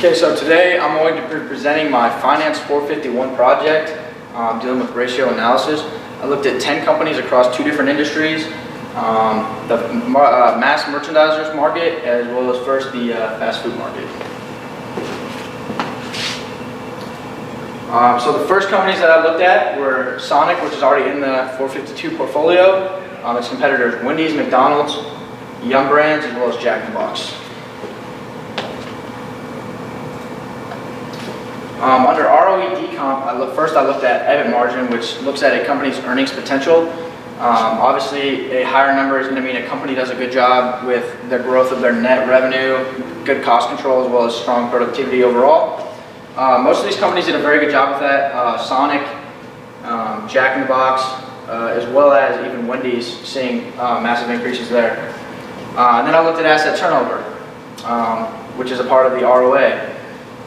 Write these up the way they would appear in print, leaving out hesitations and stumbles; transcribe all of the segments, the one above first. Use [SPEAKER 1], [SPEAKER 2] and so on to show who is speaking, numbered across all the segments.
[SPEAKER 1] Okay, so today I'm going to be presenting my Finance 451 project dealing with ratio analysis. I looked at 10 companies across 2 different industries, the mass merchandisers market as well as first the fast food market. So the first companies that I looked at were Sonic, which is already in the 452 portfolio. Its competitors Wendy's, McDonald's, Yum Brands, as well as Jack in the Box. Under ROE decomp, first I looked at EBIT margin, which looks at a company's earnings potential. Obviously, a higher number is going to mean a company does a good job with the growth of their net revenue, good cost control, as well as strong productivity overall. Most of these companies did a very good job with that. Sonic, Jack in the Box, as well as even Wendy's, seeing massive increases there. And then I looked at asset turnover, which is a part of the ROA.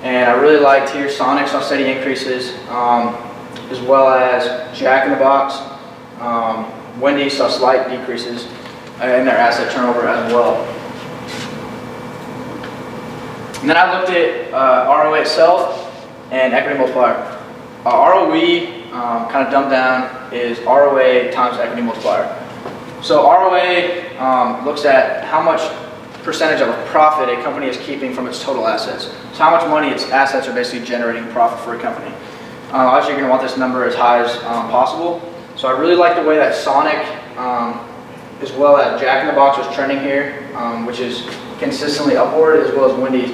[SPEAKER 1] And I really liked here Sonic saw steady increases, as well as Jack in the Box. Wendy's saw slight decreases in their asset turnover as well. And then I looked at ROA itself and equity multiplier. ROE, kind of dumbed down, is ROA times equity multiplier. So ROA looks at how much percentage of a profit a company is keeping from its total assets. So how much money its assets are basically generating profit for a company. Obviously you're going to want this number as high as possible. So I really like the way that Sonic, as well as Jack in the Box was trending here, which is consistently upward, as well as Wendy's.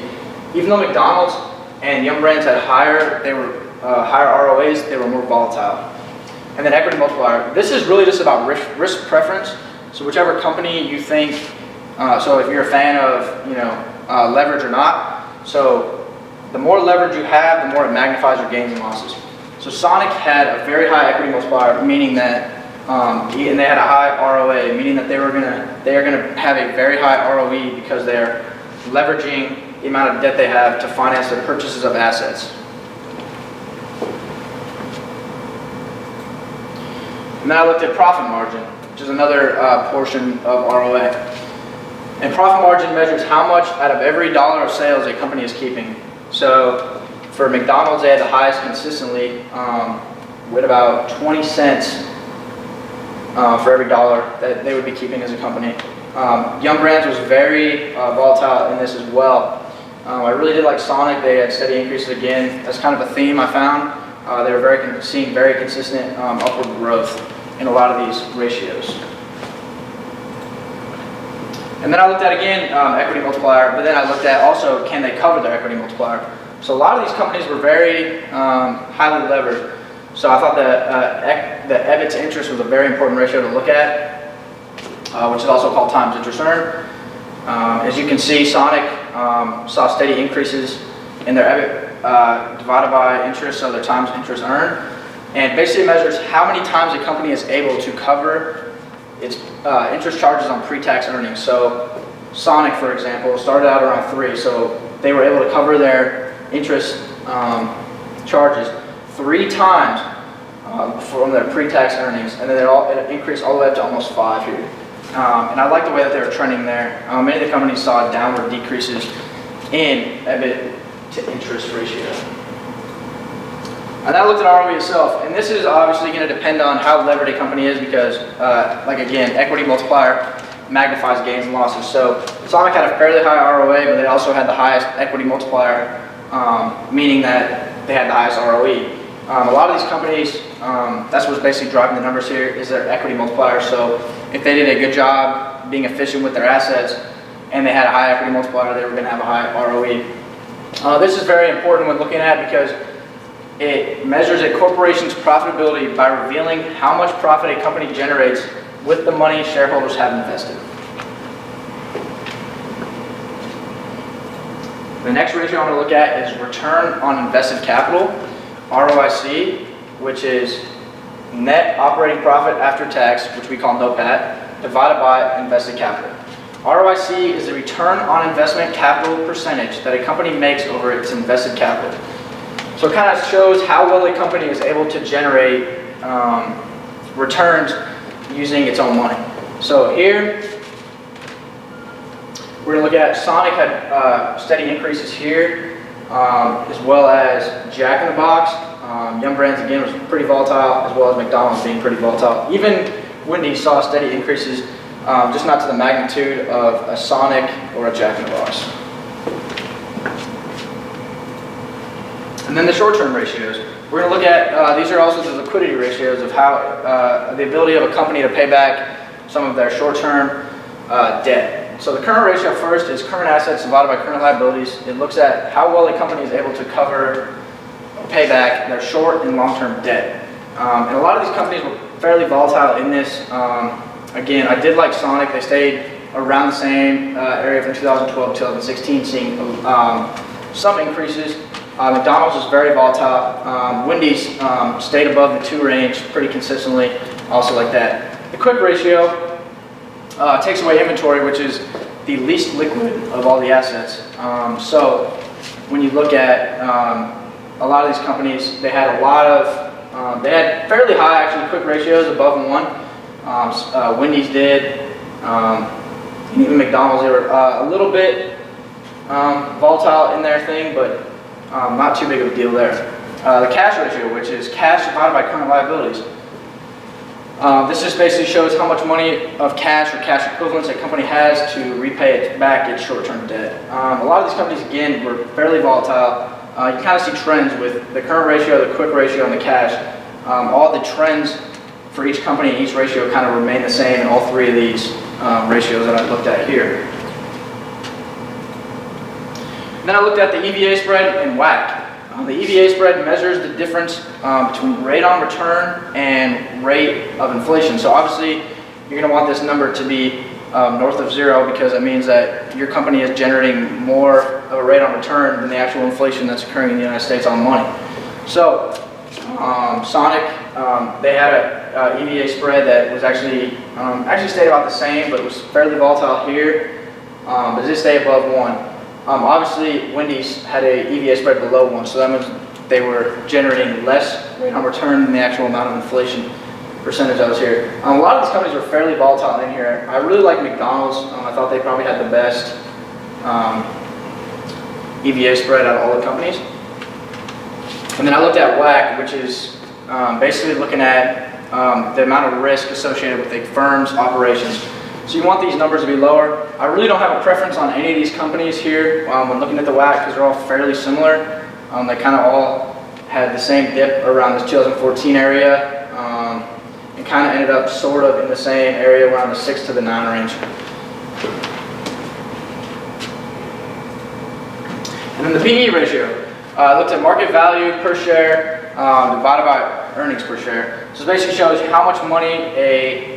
[SPEAKER 1] Even though McDonald's and Yum Brands had higher ROAs, they were more volatile. And then equity multiplier. This is really just about risk preference. So whichever company you think, so if you're a fan of leverage or not, so the more leverage you have, the more it magnifies your gains and losses. So Sonic had a very high equity multiplier, meaning that, and they had a high ROA, meaning that they are gonna have a very high ROE because they're leveraging the amount of debt they have to finance their purchases of assets. And then I looked at profit margin, which is another portion of ROA. And profit margin measures how much out of every dollar of sales a company is keeping. So for McDonald's, they had the highest consistently, with about 20 cents for every dollar that they would be keeping as a company. Yum Brands was very volatile in this as well. I really did like Sonic. They had steady increases again. That's kind of a theme I found. They were seeing very consistent upward growth in a lot of these ratios. And then I looked at again equity multiplier, but then I looked at also can they cover their equity multiplier. So a lot of these companies were very highly levered. So I thought the EBIT to interest was a very important ratio to look at, which is also called times interest earned. As you can see, Sonic saw steady increases in their EBIT divided by interest, so their times interest earned. And basically measures how many times a company is able to cover its interest charges on pre-tax earnings. So Sonic, for example, started out around 3, so they were able to cover their interest charges 3 times from their pre-tax earnings, and then it increased all the way up to almost 5 here. And I like the way that they were trending there. Many of the companies saw downward decreases in EBIT to interest ratio. And I looked at ROE itself, and this is obviously going to depend on how levered a company is because, like again, equity multiplier magnifies gains and losses. So Sonic had a fairly high ROA, but they also had the highest equity multiplier, meaning that they had the highest ROE. A lot of these companies, that's what's basically driving the numbers here, is their equity multiplier. So if they did a good job being efficient with their assets and they had a high equity multiplier, they were going to have a high ROE. This is very important when looking at because it measures a corporation's profitability by revealing how much profit a company generates with the money shareholders have invested. The next ratio I'm going to look at is return on invested capital, ROIC, which is net operating profit after tax, which we call NOPAT, divided by invested capital. ROIC is the return on investment capital percentage that a company makes over its invested capital. So it kind of shows how well a company is able to generate returns using its own money. So here, we're going to look at Sonic had steady increases here, as well as Jack in the Box. Yum Brands again was pretty volatile, as well as McDonald's being pretty volatile. Even Wendy's saw steady increases, just not to the magnitude of a Sonic or a Jack in the Box. And then the short-term ratios. We're going to look at, these are also the liquidity ratios of how, the ability of a company to pay back some of their short-term debt. So the current ratio first is current assets divided by current liabilities. It looks at how well a company is able to cover, pay back their short and long-term debt. And a lot of these companies were fairly volatile in this. Again, I did like Sonic. They stayed around the same area from 2012 to 2016, seeing some increases. McDonald's was very volatile. Wendy's stayed above the 2 range pretty consistently, also like that. The quick ratio takes away inventory, which is the least liquid of all the assets. So when you look at a lot of these companies, they had a lot of, they had fairly high actually quick ratios, above 1. Wendy's did, even McDonald's, they were a little bit volatile in their thing, but not too big of a deal there. The cash ratio, which is cash divided by current liabilities. This just basically shows how much money of cash or cash equivalents a company has to repay back its short-term debt. A lot of these companies, again, were fairly volatile. You kind of see trends with the current ratio, the quick ratio, and the cash. All the trends for each company and each ratio kind of remain the same in all 3 of these ratios that I looked at here. And then I looked at the EVA spread and WACC. The EVA spread measures the difference between rate on return and rate of inflation. So obviously, you're going to want this number to be north of 0, because that means that your company is generating more of a rate on return than the actual inflation that's occurring in the United States on money. So Sonic, they had a EVA spread that was actually stayed about the same, but it was fairly volatile here, but it did stay above 1. Obviously, Wendy's had a EVA spread below 1, so that means they were generating less rate on return than the actual amount of inflation percentage that was here. A lot of these companies were fairly volatile in here. I really like McDonald's. I thought they probably had the best EVA spread out of all the companies. And then I looked at WACC, which is basically looking at the amount of risk associated with a firm's operations. So you want these numbers to be lower. I really don't have a preference on any of these companies here when looking at the WACC, because they're all fairly similar. They kind of all had the same dip around this 2014 area, and kind of ended up sort of in the same area around the 6 to the 9 range. And then the PE ratio. I looked at market value per share divided by earnings per share. So it basically shows you how much money a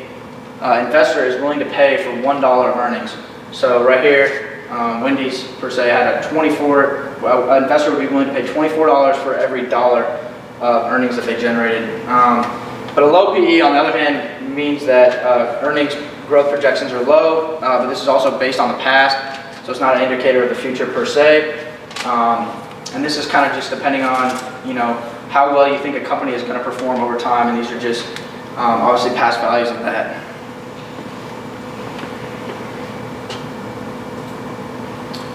[SPEAKER 1] investor is willing to pay for $1 of earnings. So right here, Wendy's per se had a an investor would be willing to pay $24 for every dollar of earnings that they generated. But a low PE, on the other hand, means that earnings growth projections are low, but this is also based on the past, so it's not an indicator of the future per se. And this is kind of just depending on, how well you think a company is going to perform over time, and these are just obviously past values of that.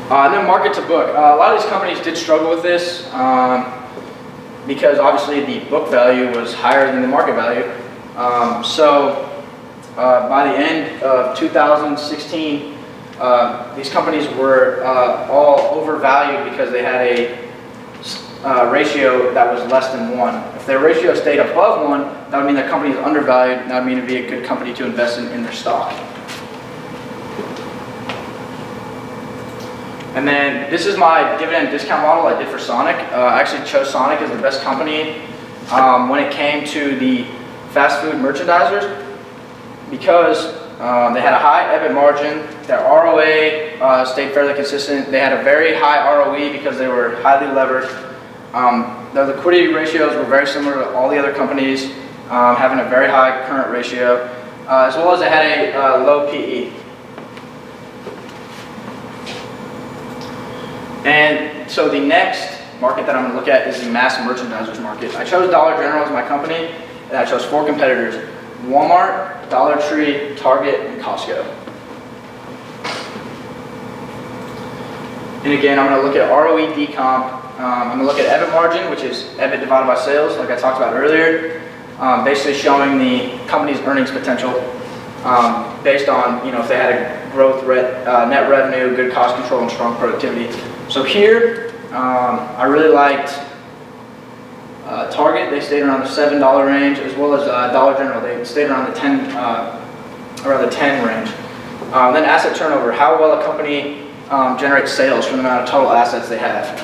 [SPEAKER 1] And then market to book. A lot of these companies did struggle with this because obviously the book value was higher than the market value. So by the end of 2016, these companies were all overvalued because they had a ratio that was less than 1. If their ratio stayed above 1, that would mean the company is undervalued, and that would mean it'd be a good company to invest in their stock. And then this is my dividend discount model I did for Sonic. I actually chose Sonic as the best company when it came to the fast food merchandisers, because they had a high EBIT margin, their ROA stayed fairly consistent, they had a very high ROE because they were highly levered. Their liquidity ratios were very similar to all the other companies, having a very high current ratio, as well as they had a low PE. And so the next market that I'm going to look at is the mass merchandisers market. I chose Dollar General as my company, and I chose 4 competitors: Walmart, Dollar Tree, Target, and Costco. And again, I'm going to look at ROE decomp I'm going to look at EBIT margin, which is EBIT divided by sales, like I talked about earlier, basically showing the company's earnings potential based on, if they had a growth net revenue, good cost control, and strong productivity. So here, I really liked Target. They stayed around the $7 range, as well as Dollar General. They stayed around the 10 range. Then asset turnover, how well a company generates sales from the amount of total assets they have.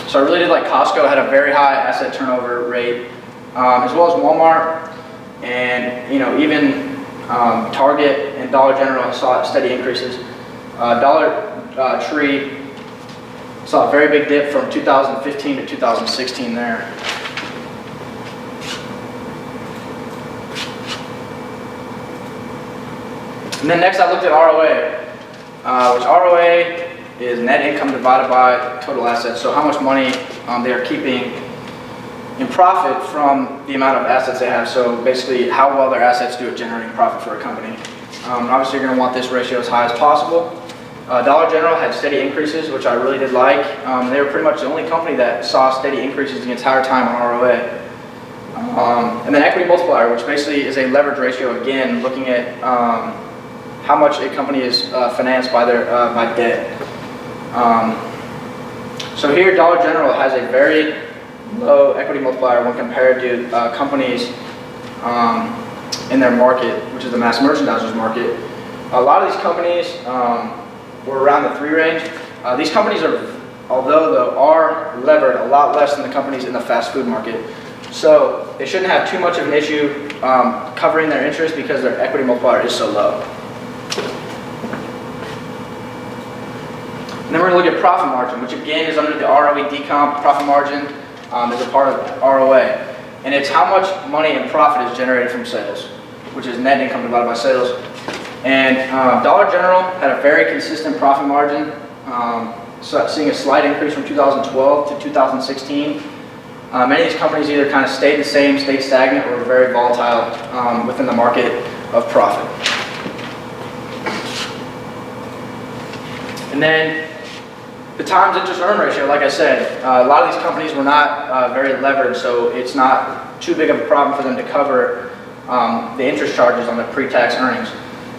[SPEAKER 1] So I really did like Costco, had a very high asset turnover rate, as well as Walmart, and even Target and Dollar General saw steady increases. Dollar Tree saw a very big dip from 2015 to 2016 there. And then next I looked at ROA, which ROA is net income divided by total assets. So how much money they are keeping in profit from the amount of assets they have. So basically how well their assets do at generating profit for a company. Obviously you're going to want this ratio as high as possible. Dollar General had steady increases, which I really did like. They were pretty much the only company that saw steady increases the entire time on ROA. And then equity multiplier, which basically is a leverage ratio, again, looking at how much a company is financed by by debt. So here Dollar General has a very low equity multiplier when compared to companies in their market, which is the mass merchandisers market. A lot of these companies were around the 3 range. These companies are levered a lot less than the companies in the fast food market. So they shouldn't have too much of an issue covering their interest because their equity multiplier is so low. And then we're going to look at profit margin, which again is under the ROE decomp. Profit margin is a part of ROA. And it's how much money and profit is generated from sales, which is net income divided by sales. And Dollar General had a very consistent profit margin, so seeing a slight increase from 2012 to 2016. Many of these companies either kind of stayed the same, stayed stagnant, or were very volatile within the market of profit. And then the times interest earn ratio, like I said, a lot of these companies were not very levered, so it's not too big of a problem for them to cover the interest charges on their pre-tax earnings.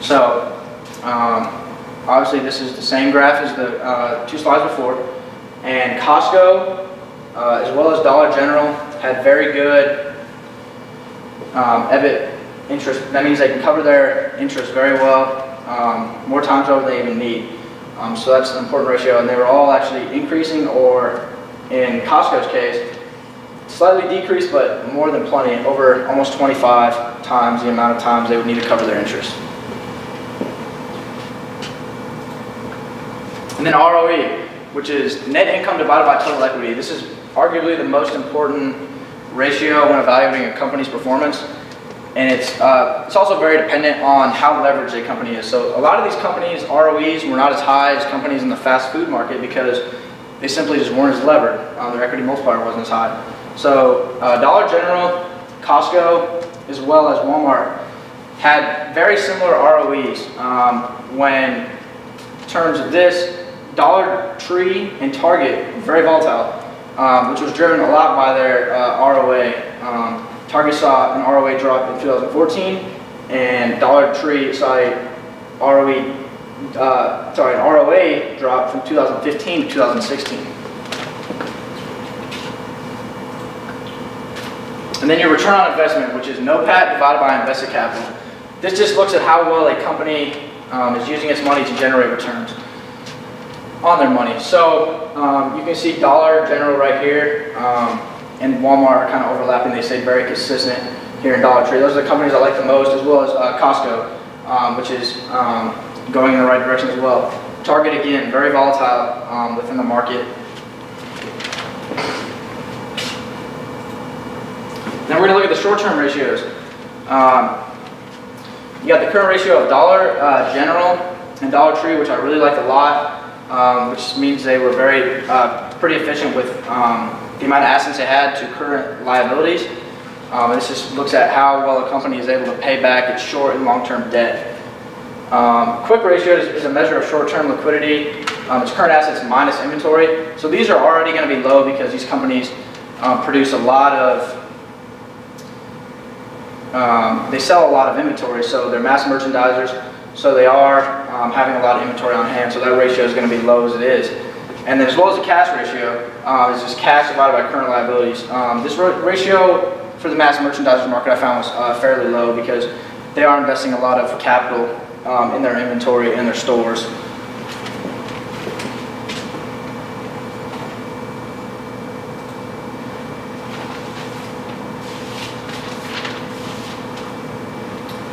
[SPEAKER 1] So obviously this is the same graph as the 2 slides before, and Costco as well as Dollar General had very good EBIT interest. That means they can cover their interest very well, more times over than they even need. So that's an important ratio, and they were all actually increasing, or in Costco's case, slightly decreased, but more than plenty, over almost 25 times the amount of times they would need to cover their interest. And then ROE, which is net income divided by total equity. This is arguably the most important ratio when evaluating a company's performance. And it's also very dependent on how leveraged a company is. So a lot of these companies' ROEs were not as high as companies in the fast food market because they simply just weren't as levered. Their equity multiplier wasn't as high. So Dollar General, Costco, as well as Walmart had very similar ROEs. When in terms of this, Dollar Tree and Target were very volatile, which was driven a lot by their ROA. Target saw an ROA drop in 2014, and Dollar Tree saw an ROA drop from 2015 to 2016. And then your return on investment, which is NOPAT divided by invested capital. This just looks at how well a company is using its money to generate returns on their money. So you can see Dollar General right here and Walmart are kind of overlapping. They stay very consistent here in Dollar Tree. Those are the companies I like the most, as well as Costco, which is going in the right direction as well. Target, again, very volatile within the market. Now we're going to look at the short-term ratios. You got the current ratio of Dollar General and Dollar Tree, which I really liked a lot, which means they were pretty efficient with the amount of assets they had to current liabilities. This just looks at how well a company is able to pay back its short and long-term debt. Quick ratio is a measure of short-term liquidity. It's current assets minus inventory. So these are already going to be low because these companies produce a lot of, they sell a lot of inventory, so they're mass merchandisers, so they are having a lot of inventory on hand, so that ratio is going to be low as it is. And then as well as the cash ratio, is just cash divided by current liabilities. This ratio for the mass merchandisers market I found was fairly low because they are investing a lot of capital in their inventory in their stores.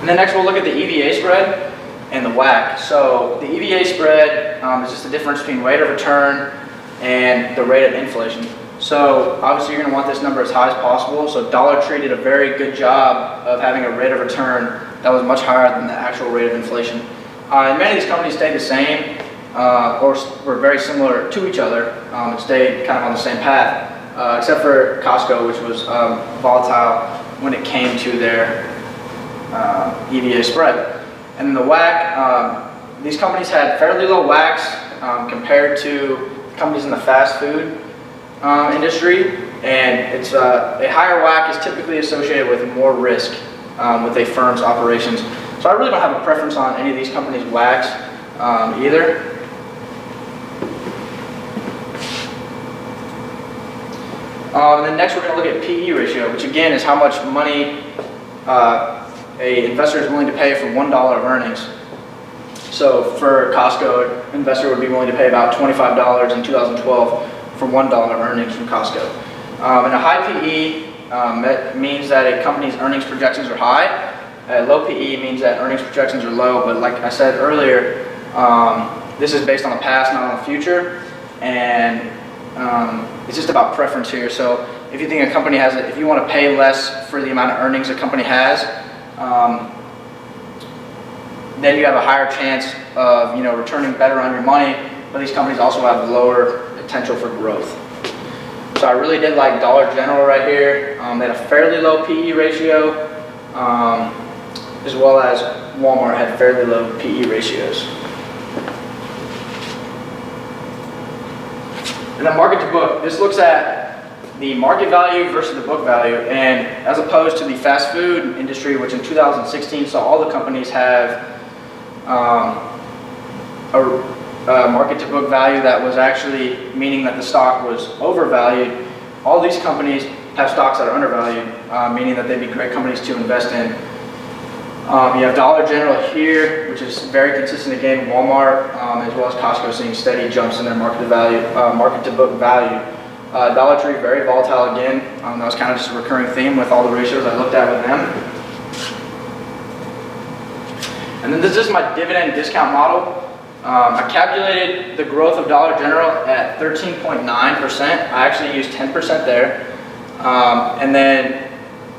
[SPEAKER 1] And then next we'll look at the EVA spread and the WACC. So the EVA spread is just the difference between rate of return and the rate of inflation. So obviously you're going to want this number as high as possible. So Dollar Tree did a very good job of having a rate of return that was much higher than the actual rate of inflation. And many of these companies stayed the same or were very similar to each other and stayed kind of on the same path, except for Costco, which was volatile when it came to their EVA spread. And then the WACC, these companies had fairly low WACCs compared to companies in the fast food industry, and it's a higher WACC is typically associated with more risk with a firm's operations. So I really don't have a preference on any of these companies' WACCs either. And then next we're going to look at PE ratio, which again is how much money an investor is willing to pay for $1 of earnings. So for Costco, an investor would be willing to pay about $25 in 2012 for $1 of earnings from Costco. And a high PE means that a company's earnings projections are high. A low PE means that earnings projections are low, but like I said earlier, this is based on the past, not on the future, and it's just about preference here. So if you think a company has, if you want to pay less for the amount of earnings a company has, then you have a higher chance of returning better on your money, but these companies also have lower potential for growth. So I really did like Dollar General right here. They had a fairly low PE ratio, as well as Walmart had fairly low PE ratios. And then market to book. This looks at the market value versus the book value, and as opposed to the fast food industry, which in 2016 saw all the companies have a market to book value that was actually meaning that the stock was overvalued. All these companies have stocks that are undervalued, meaning that they'd be great companies to invest in. You have Dollar General here, which is very consistent again. Walmart, as well as Costco, seeing steady jumps in their market to book value. Dollar Tree, very volatile again. That was kind of just a recurring theme with all the ratios I looked at with them. And then this is my dividend discount model. I calculated the growth of Dollar General at 13.9%. I actually used 10% there. And then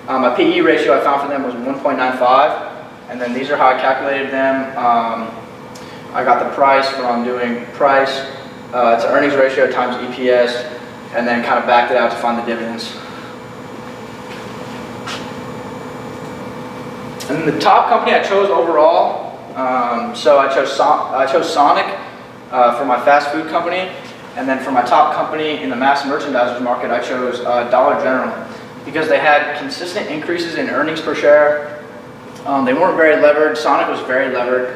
[SPEAKER 1] my PE ratio I found for them was 1.95. And then these are how I calculated them. I got the price from doing price to earnings ratio times EPS, and then kind of backed it out to find the dividends. And then the top company I chose overall, so I chose Sonic for my fast food company, and then for my top company in the mass merchandisers market, I chose Dollar General because they had consistent increases in earnings per share. They weren't very levered. Sonic was very levered,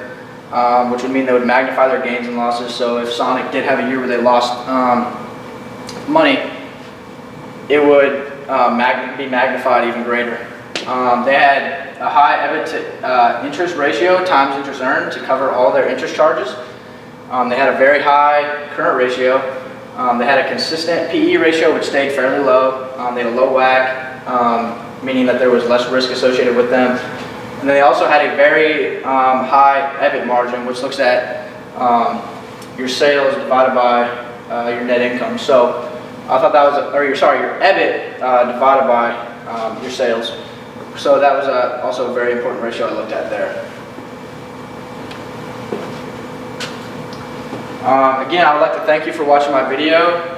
[SPEAKER 1] which would mean they would magnify their gains and losses. So if Sonic did have a year where they lost money, it would be magnified even greater. They had a high EBIT to interest ratio times interest earned to cover all their interest charges. They had a very high current ratio. They had a consistent PE ratio, which stayed fairly low. They had a low WACC, meaning that there was less risk associated with them. And then they also had a very high EBIT margin, which looks at your sales divided by your net income. So I thought that was, your EBIT divided by your sales. So that was also a very important ratio I looked at there. Again, I would like to thank you for watching my video.